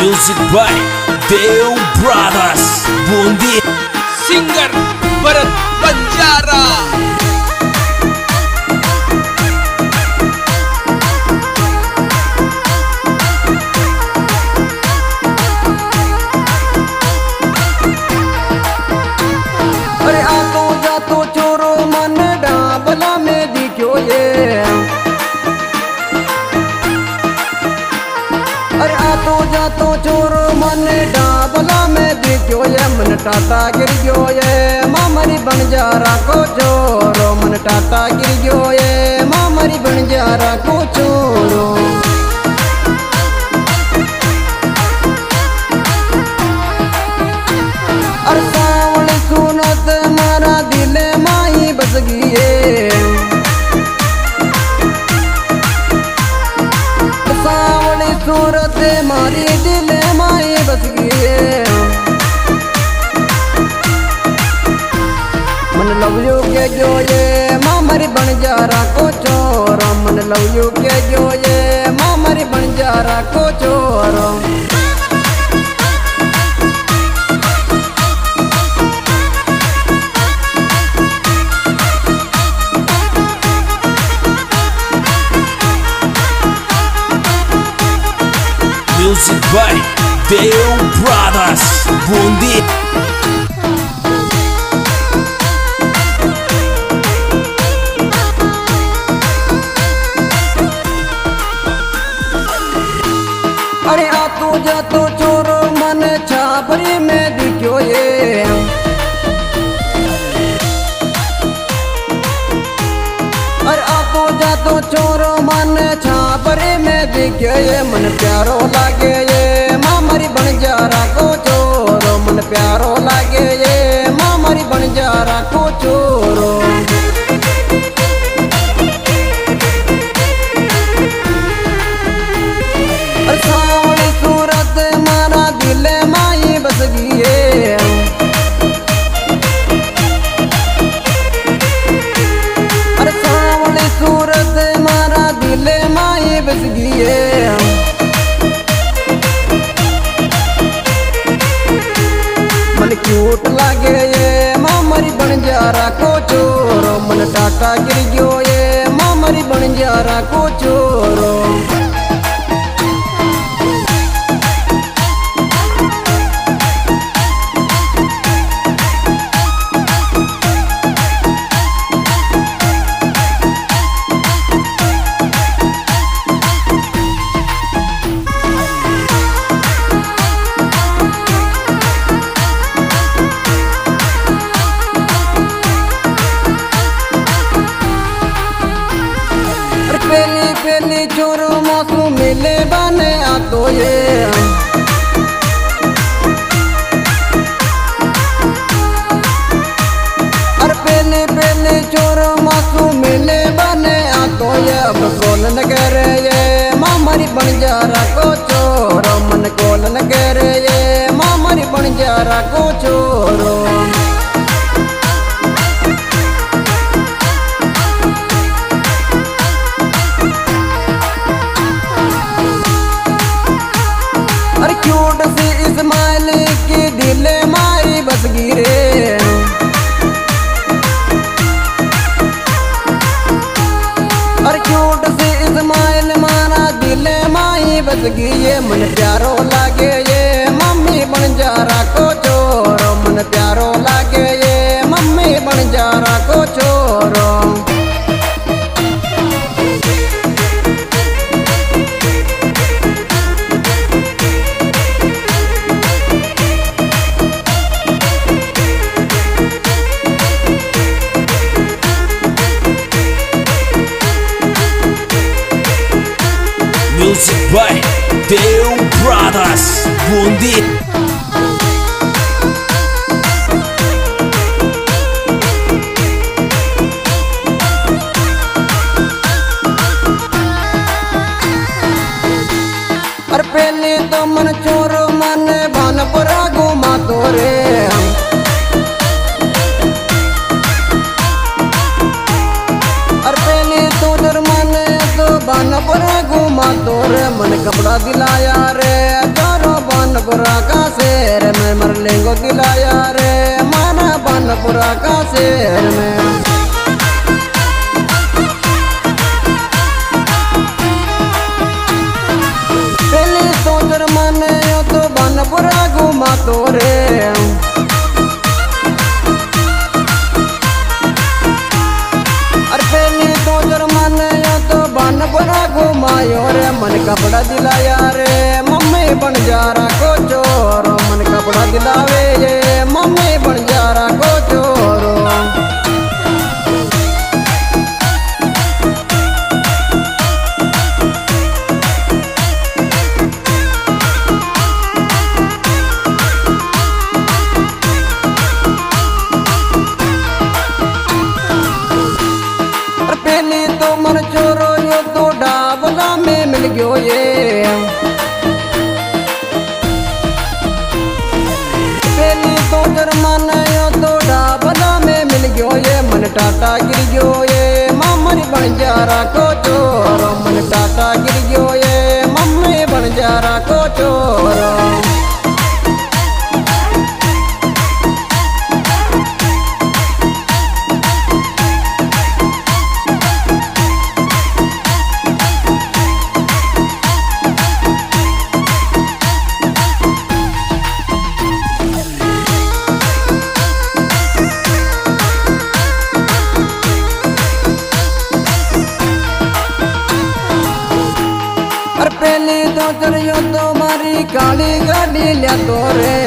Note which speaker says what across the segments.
Speaker 1: Music by Dev Brothers Bundi
Speaker 2: Singer Bharat Banjara
Speaker 3: अरे आतो जातो चोरो मन डाबला में दिखो ये अरे आतो जातो चोरो मन डाबला में दिखो ये मन टाटा गिर गयो ये मामरी बन जा को चोरो मन टाटा गिर गयो ये मामरी बन जा को चोरो अरे सावली सुनत मारा दिल माई बस गई सावली सूरत मारी दिल माई बस गई मन लव यू के जो ये मामरी बन जा को चोरो मन लव यू के जो ये मामरी बन जा को चोरो
Speaker 1: Music by Dev Brothers Bundi
Speaker 3: अरे आतो जातो चोरो मन छापरी में दिखो ये अरे आतो जातो चोरो मन छापरी में दिखो ये मन प्यारो लागे ये मामरी बन जा को चोरो मन प्यारो लागे ये मामरी बन जा को चोरो सावली सूरत मारा दिल माई बस गई अरे सावली सूरत मारा दिल माई बस गई मन क्यूट लागे ये मामरी बन जा को चोरो मन टाटा गिर गयो ये मामरी बन जा को चोरो पेली पेली चोरो मासू मिले बने आतो ये अरे पेली पेली चोरो मासू मिले बने आतो ये अब कौन न करे ये मामरी बन जा को चोरो मन कौन न करे ये मामरी बन जा को चोरो अरे क्यूट सी इस्माइल की दिल माई बस गिरे अरे क्यूट सी इस्माइल मारा दिल माई बस गई मन प्यारो लागे ये मम्मी बन जा को चोरो मन प्यारो लागे ये मम्मी बन जा को चोरो
Speaker 1: Music by Dev Brothers Bundi
Speaker 3: अरे पहले तो मन चोरो मन भान पर घुमा तो रे अरे पहले तो दर मन तो भान पर घुमा तो रे मन कपड़ा दिलाया रे चारो बनपुरा का शेर में मर लेंगो दिलाया रे माना बनपुरा का शेर में। पहले सोचर माने तो बनपुरा घुमा तो रे घुमायो रे मन कपड़ा दिलाया रे मम्मी बन जा रहा को चोरो मन कपड़ा दिलावे ये मम्मी बन जा रहा को चोरो। पहली तो मन चोरो यो तो डाबला में मिल गयो ये पहली तो जरमान यो तो डाबला में मिल गयो ये मन टाटा गिर गयो ये मम्मी बन जा रहा को चोरो मन टाटा गिर गयो ये मम्मी बन जा रहा को चोरो। पहली तो चलियो तो मारी काली गाड़ी लिया तो रे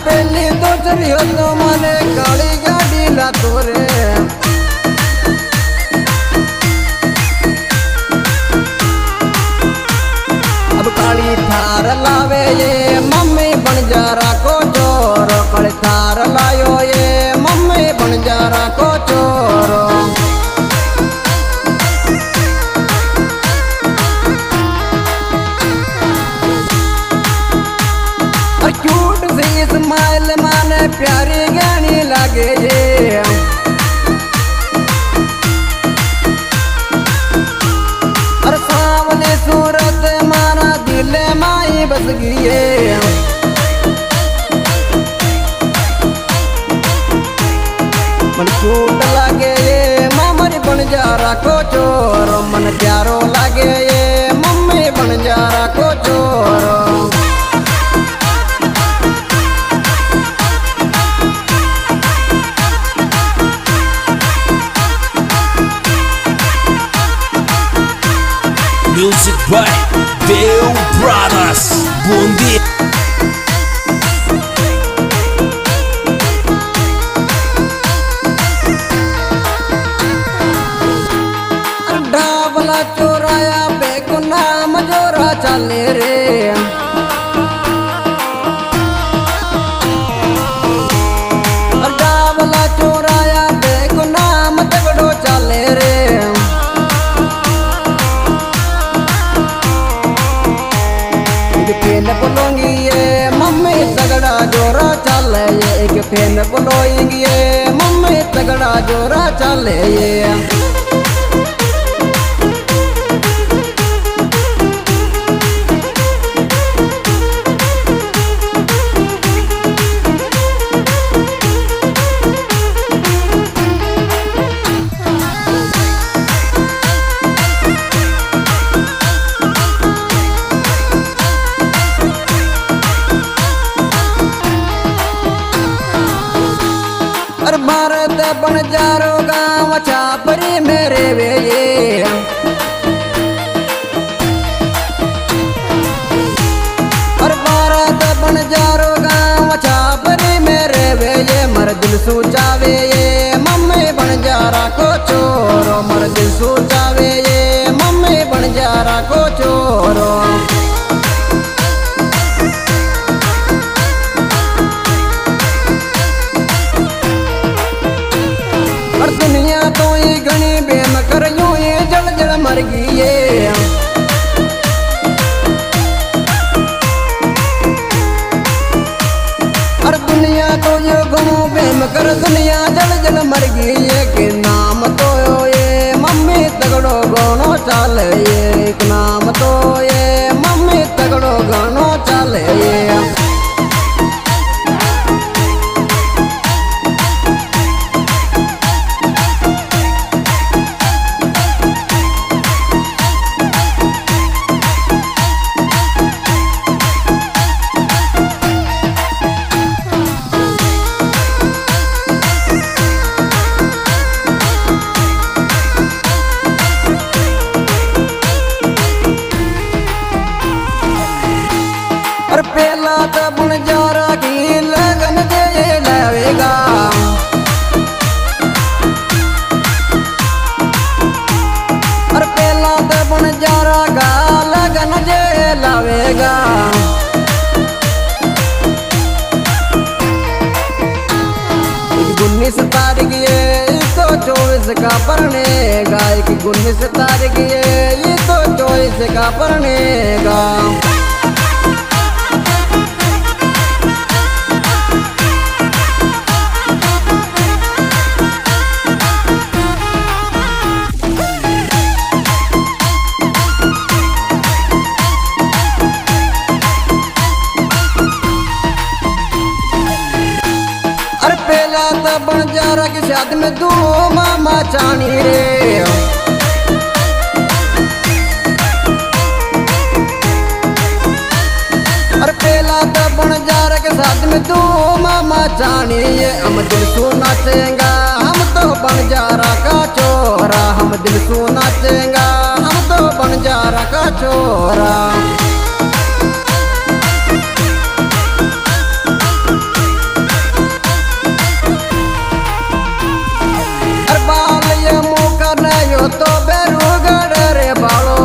Speaker 3: पहली तो चलियो तो मारे काली गाड़ी ला तो रे अब काली थार लावे ये मम्मी बन जा रहा को चोर काली थार लायो ये मम्मी बन जा रहा को चोरो। क्यूट सी स्माइल माने प्यारी गानी लागे ये और सामने सूरत माना दिल माई बस गई मन क्यूट लागे ये मामरी बन जा रहा को चोरो मन प्यारो लागे ये मम्मी बन जा रहा को चोरो।
Speaker 1: Music by Deu Brothers Bundi
Speaker 3: Dabla चोराया बेगुनाह मजोरा चले रे डाबला चोराया बेगुनाह मजगड़ो चले रे फेन बोलोंगी ये मम्मी तगड़ा जोरा चले ये एक फेन बोलोंगी ये मम्मी तगड़ा जोरा चले ये। भारत बन जारो गाँव छापरी मेरे वे और भारत बन जारो गाँव छापरी मेरे वे मर दिल सोचावे ये मम्मी बन जा रहा को चोरो मर दिल सोचावे ये मम्मी बन जा रहा को चोरो। दुनिया तो ही घनी बेम कर यूं ये जल जल मर गई ये और दुनिया तो ये घणो बेम कर दुनिया जल जल मर गई ये के नाम तो ये मम्मी तगड़ो गो का परने गायक गुण से तार गए ये तो चॉइस का परनेगा। अरे पहला तो बंजारा की शादी में दो मामा चानी रे। अरे पहला तो बंजारा के साथ में दो मामा चानी ये हम दिल सो नाचेंगा हम तो बंजारा का छोरा। हम दिल सो नाचेंगा हम तो बंजारा का छोरा। तो बेरुगढ़ रे बालो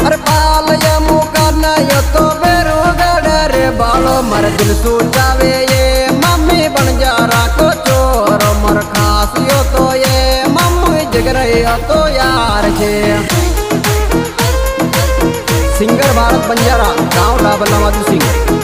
Speaker 3: अरे बाल ये मुका नयो तो बेरुगढ़ रे बालो मर दिल सोचावे ये मम्मी बंजारा को चोर मर खास यो तो ये मम्मी जगरे तो यार छे। सिंगर भारत बंजारा गाँव डाबल नवाजू सिंह।